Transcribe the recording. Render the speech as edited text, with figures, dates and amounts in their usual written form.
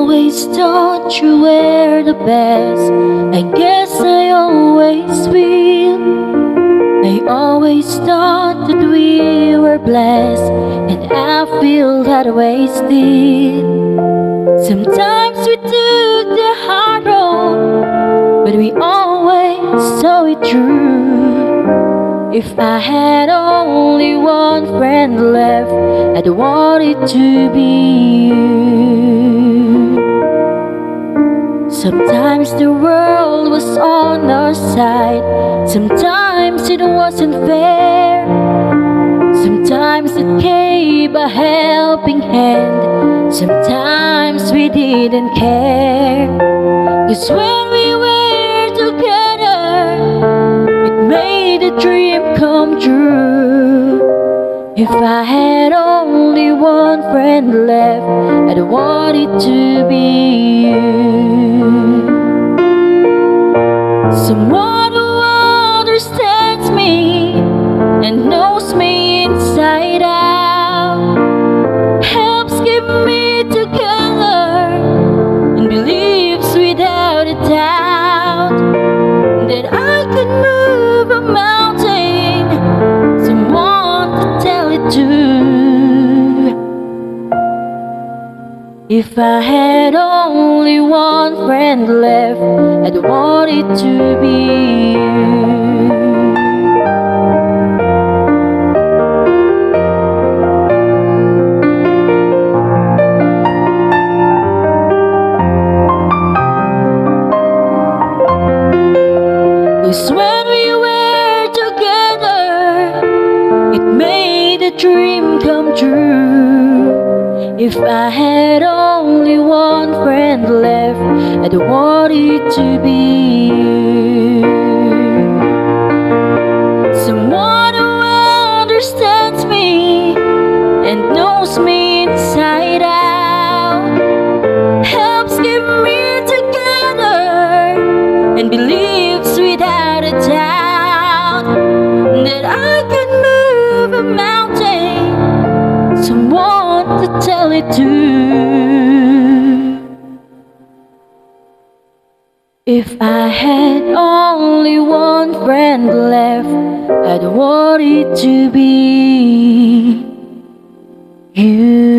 always thought you were the best. I guess I always will. I always thought that we were blessed, and I feel that way still. Sometimes we took the hard road, but we always saw it through. If I had only one friend left, I'd want it to be you. Sometimes the world was on our side, sometimes it wasn't fair. Sometimes it gave a helping hand, sometimes we didn't care. 'Cause when we were together, it made a dream come true. If I had only one friend left, I'd want it to be you. Someone who understands me and knows me inside out, helps keep me together and believes without a doubt that I could move a mountain. Someone to tell it to. If I had only one friend left, I'd want it to be you. 'Cause when we were together, it made a dream come true. If I had only one friend left, I'd want it to be you. Someone who understands me and knows me inside out, helps keep me together and believes without a doubt that I can move a mountain. Someone to tell it to. If I had only one friend left, I'd want it to be you.